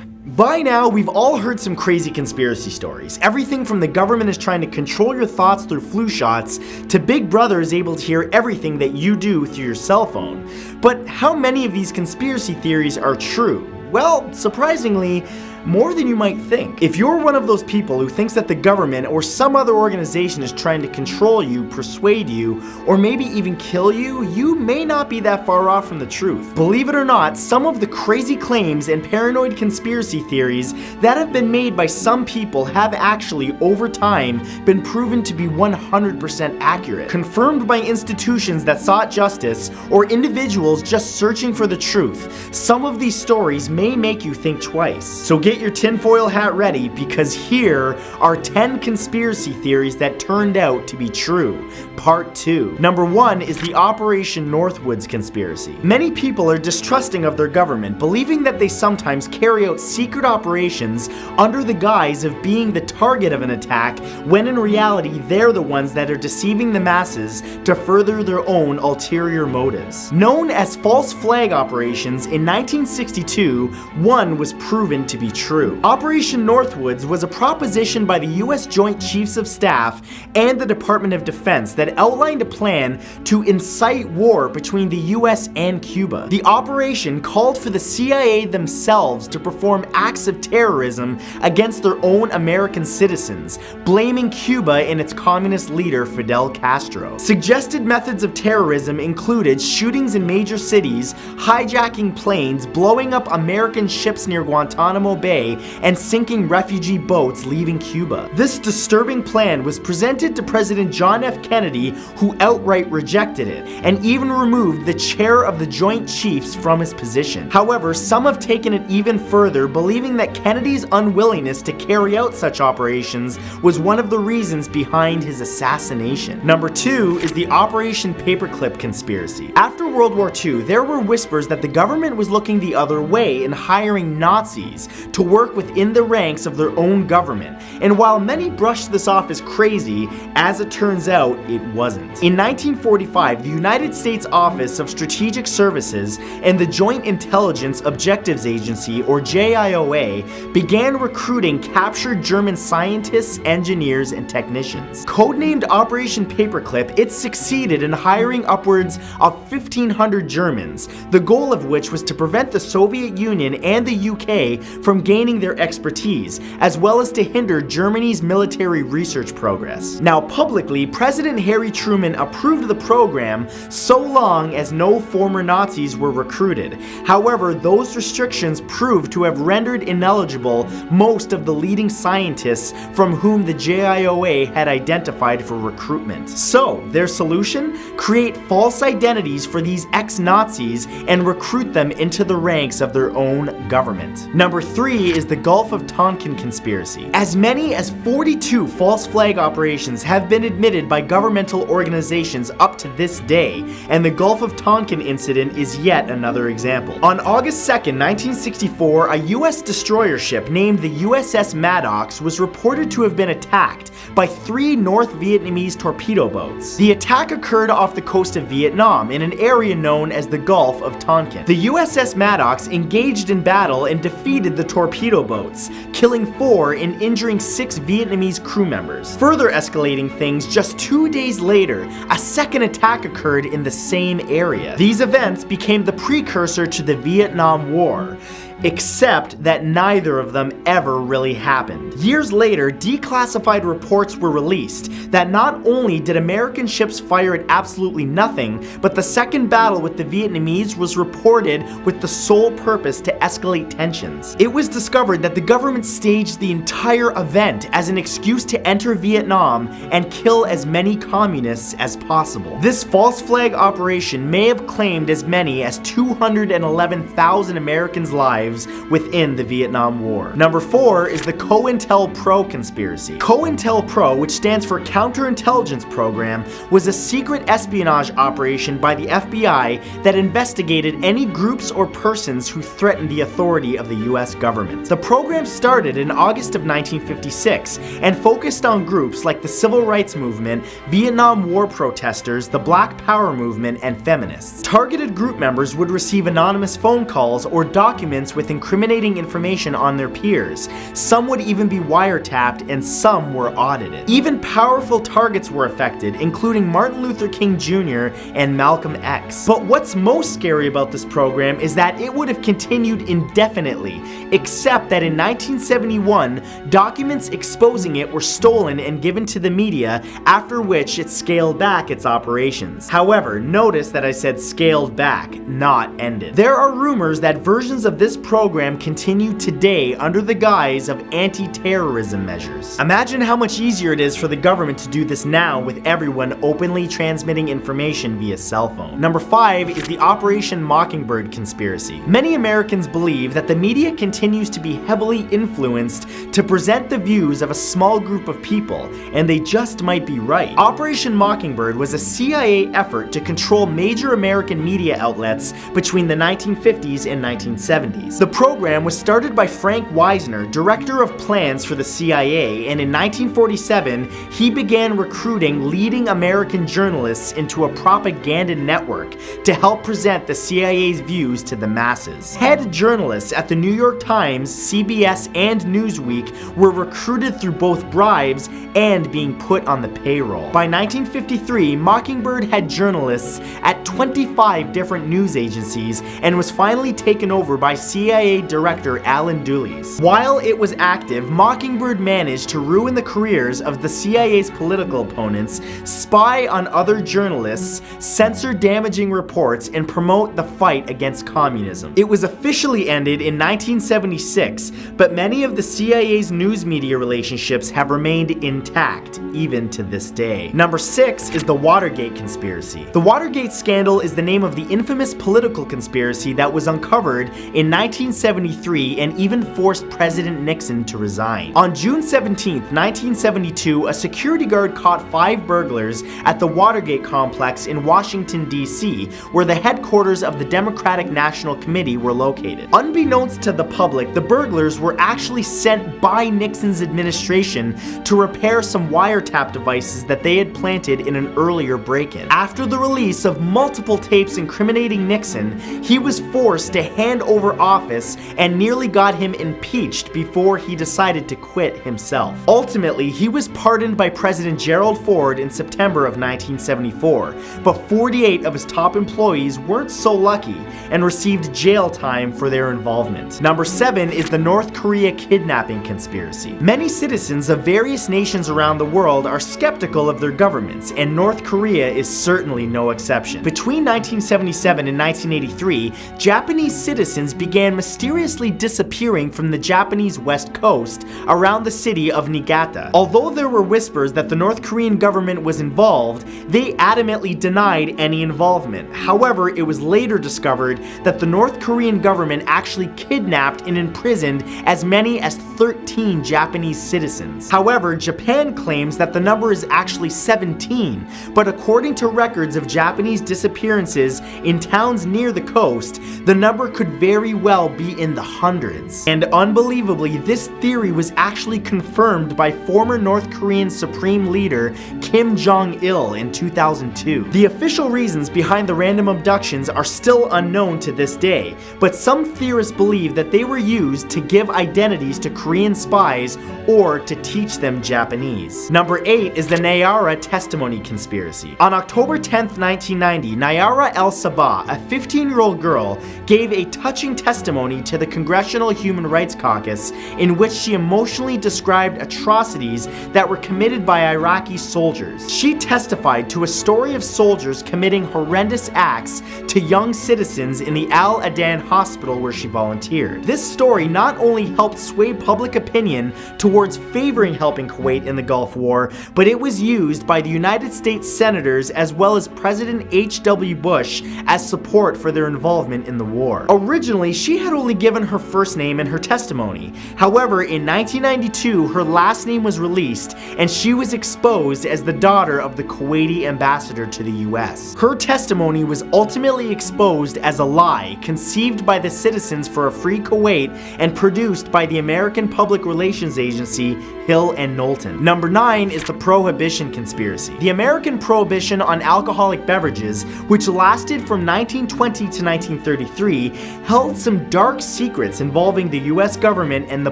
By now, we've all heard some crazy conspiracy stories. Everything from the government is trying to control your thoughts through flu shots, to Big Brother is able to hear everything that you do through your cell phone. But how many of these conspiracy theories are true? Well, surprisingly, more than you might think. If you're one of those people who thinks that the government or some other organization is trying to control you, persuade you, or maybe even kill you, you may not be that far off from the truth. Believe it or not, some of the crazy claims and paranoid conspiracy theories that have been made by some people have actually, over time, been proven to be 100% accurate. Confirmed by institutions that sought justice, or individuals just searching for the truth, some of these stories may make you think twice. So get your tinfoil hat ready, because here are 10 conspiracy theories that turned out to be true. Part 2. Number 1 is the Operation Northwoods conspiracy. Many people are distrusting of their government, believing that they sometimes carry out secret operations under the guise of being the target of an attack, when in reality they're the ones that are deceiving the masses to further their own ulterior motives. Known as false flag operations, in 1962, one was proven to be true. Operation Northwoods was a proposition by the U.S. Joint Chiefs of Staff and the Department of Defense that outlined a plan to incite war between the U.S. and Cuba. The operation called for the CIA themselves to perform acts of terrorism against their own American citizens, blaming Cuba and its communist leader Fidel Castro. Suggested methods of terrorism included shootings in major cities, hijacking planes, blowing up American ships near Guantanamo Bay, and sinking refugee boats leaving Cuba. This disturbing plan was presented to President John F. Kennedy, who outright rejected it, and even removed the chair of the Joint Chiefs from his position. However, some have taken it even further, believing that Kennedy's unwillingness to carry out such operations was one of the reasons behind his assassination. Number 2 is the Operation Paperclip conspiracy. After World War II, there were whispers that the government was looking the other way in hiring Nazis to work within the ranks of their own government, and while many brushed this off as crazy, as it turns out, it wasn't. In 1945, the United States Office of Strategic Services and the Joint Intelligence Objectives Agency, or JIOA, began recruiting captured German scientists, engineers, and technicians. Codenamed Operation Paperclip, it succeeded in hiring upwards of 1,500 Germans, the goal of which was to prevent the Soviet Union and the UK from gaining their expertise, as well as to hinder Germany's military research progress. Now, publicly, President Harry Truman approved the program so long as no former Nazis were recruited. However, those restrictions proved to have rendered ineligible most of the leading scientists from whom the JIOA had identified for recruitment. So, their solution? Create false identities for these ex-Nazis and recruit them into the ranks of their own government. Number 3 is the Gulf of Tonkin conspiracy. As many as 42 false flag operations have been admitted by governmental organizations up to this day, and the Gulf of Tonkin incident is yet another example. On August 2nd, 1964, a US destroyer ship named the USS Maddox was reported to have been attacked by 3 North Vietnamese torpedo boats. The attack occurred off the coast of Vietnam in an area known as the Gulf of Tonkin. The USS Maddox engaged in battle and defeated the torpedo boats, killing 4 and injuring 6 Vietnamese crew members. Further escalating things, just 2 days later, a second attack occurred in the same area. These events became the precursor to the Vietnam War, except that neither of them ever really happened. Years later, declassified reports were released that not only did American ships fire at absolutely nothing, but the second battle with the Vietnamese was reported with the sole purpose to escalate tensions. It was discovered that the government staged the entire event as an excuse to enter Vietnam and kill as many communists as possible. This false flag operation may have claimed as many as 211,000 Americans' lives within the Vietnam War. Number 4 is the COINTELPRO Conspiracy. COINTELPRO, which stands for Counterintelligence Program, was a secret espionage operation by the FBI that investigated any groups or persons who threatened the authority of the US government. The program started in August of 1956 and focused on groups like the Civil Rights Movement, Vietnam War protesters, the Black Power movement, and feminists. Targeted group members would receive anonymous phone calls or documents with incriminating information on their peers. Some would even be wiretapped, and some were audited. Even powerful targets were affected, including Martin Luther King Jr. and Malcolm X. But what's most scary about this program is that it would have continued indefinitely, except that in 1971, documents exposing it were stolen and given to the media, after which it scaled back its operations. However, notice that I said scaled back, not ended. There are rumors that versions of this program continue today under the guise of anti-terrorism measures. Imagine how much easier it is for the government to do this now with everyone openly transmitting information via cell phone. Number 5 is the Operation Mockingbird Conspiracy. Many Americans believe that the media continues to be heavily influenced to present the views of a small group of people, and they just might be right. Operation Mockingbird was a CIA effort to control major American media outlets between the 1950s and 1970s. The program was started by Frank Wisner, director of plans for the CIA, and in 1947, he began recruiting leading American journalists into a propaganda network to help present the CIA's views to the masses. Head journalists at the New York Times, CBS, and Newsweek were recruited through both bribes and being put on the payroll. By 1953, Mockingbird had journalists at 25 different news agencies and was finally taken over by CIA Director Alan Dulles. While it was active, Mockingbird managed to ruin the careers of the CIA's political opponents, spy on other journalists, censor damaging reports, and promote the fight against communism. It was officially ended in 1976, but many of the CIA's news media relationships have remained intact even to this day. Number 6 is the Watergate Conspiracy. The Watergate scandal is the name of the infamous political conspiracy that was uncovered in 1973 and even forced President Nixon to resign. On June 17, 1972, a security guard caught 5 burglars at the Watergate complex in Washington, D.C., where the headquarters of the Democratic National Committee were located. Unbeknownst to the public, the burglars were actually sent by Nixon's administration to repair some wiretap devices that they had planted in an earlier break-in. After the release of multiple tapes incriminating Nixon, he was forced to hand over office and nearly got him impeached before he decided to quit himself. Ultimately, he was pardoned by President Gerald Ford in September of 1974, but 48 of his top employees weren't so lucky and received jail time for their involvement. Number 7 is the North Korea Kidnapping Conspiracy. Many citizens of various nations around the world are skeptical of their governments, and North Korea is certainly no exception. Between 1977 and 1983, Japanese citizens began mysteriously disappearing from the Japanese west coast around the city of Niigata. Although there were whispers that the North Korean government was involved, they adamantly denied any involvement. However, it was later discovered that the North Korean government actually kidnapped and imprisoned as many as 13 Japanese citizens. However, Japan claims that the number is actually 17, but according to records of Japanese disappearances in towns near the coast, the number could very well be in the hundreds. And unbelievably, this theory was actually confirmed by former North Korean Supreme Leader Kim Jong-il in 2002. The official reasons behind the random abductions are still unknown to this day, but some theorists believe that they were used to give identities to Korean spies or to teach them Japanese. Number 8 is the Nayirah Testimony Conspiracy. On October 10, 1990, Nayirah El-Sabah, a 15-year-old girl, gave a touching testimony to the Congressional Human Rights Caucus in which she emotionally described atrocities that were committed by Iraqi soldiers. She testified to a story of soldiers committing horrendous acts to young citizens in the Al Adan hospital where she volunteered. This story not only helped sway public opinion towards favoring helping Kuwait in the Gulf War, but it was used by the United States senators as well as President H.W. Bush as support for their involvement in the war. Originally, she had only given her first name in her testimony. However, in 1992, her last name was released and she was exposed as the daughter of the Kuwaiti ambassador to the US. Her testimony was ultimately exposed as a lie conceived by the Citizens for a Free Kuwait and produced by the American Public Relations Agency Hill and Knowlton. Number 9 is the Prohibition Conspiracy. The American prohibition on alcoholic beverages, which lasted from 1920 to 1933, held some dark secrets involving the US government and the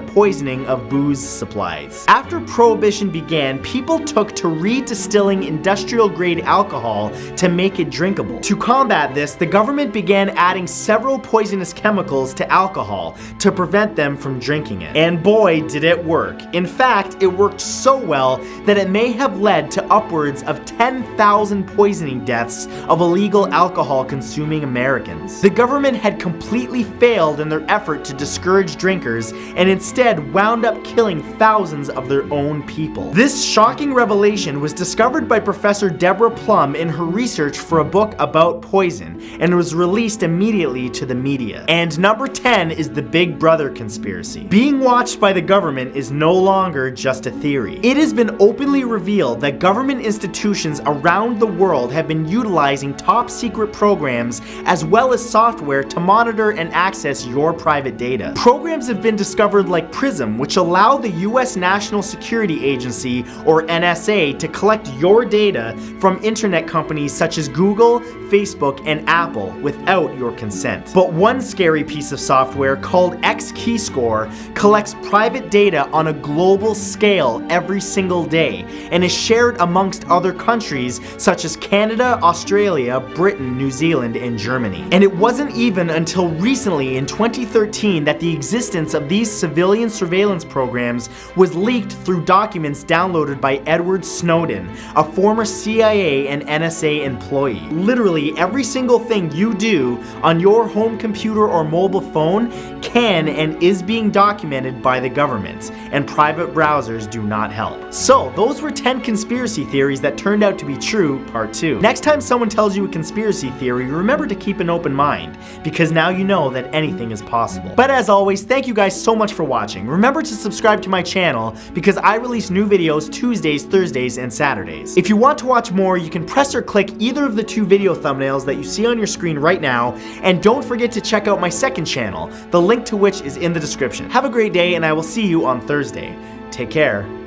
poisoning of booze supplies. After Prohibition began, people took to redistilling industrial-grade alcohol to make it drinkable. To combat this, the government began adding several poisonous chemicals to alcohol to prevent them from drinking it. And boy, did it work. In fact, it worked so well that it may have led to upwards of 10,000 poisoning deaths of illegal alcohol-consuming Americans. The government had completely failed in their effort to discourage drinkers and instead wound up killing thousands of their own people. This shocking revelation was discovered by Professor Deborah Plum in her research for a book about poison and was released immediately to the media. And number 10 is the Big Brother conspiracy. Being watched by the government is no longer just a theory. It has been openly revealed that government institutions around the world have been utilizing top secret programs as well as software to monitor and access your private data. Programs have been discovered like PRISM, which allow the US National Security Agency, or NSA, to collect your data from internet companies such as Google, Facebook, and Apple without your consent. But one scary piece of software called X-Keyscore collects private data on a global scale every single day and is shared amongst other countries such as Canada, Australia, Britain, New Zealand, and Germany. And it wasn't even until recently in 2013 that the existence of these civilian surveillance programs was leaked through documents downloaded by Edward Snowden, a former CIA and NSA employee. Literally every single thing you do on your home computer or mobile phone can and is being documented by the government, and private browsers do not help. So those were 10 conspiracy theories that turned out to be true, part 2. Next time someone tells you a conspiracy theory, remember to keep an open mind, because now you know that anything is possible. But as always, thank you guys so much for watching. Remember to subscribe to my channel, because I release new videos Tuesdays, Thursdays, and Saturdays. If you want to watch more, you can press or click either of the 2 video thumbnails that you see on your screen right now, and don't forget to check out my second channel, the link to which is in the description. Have a great day, and I will see you on Thursday. Take care.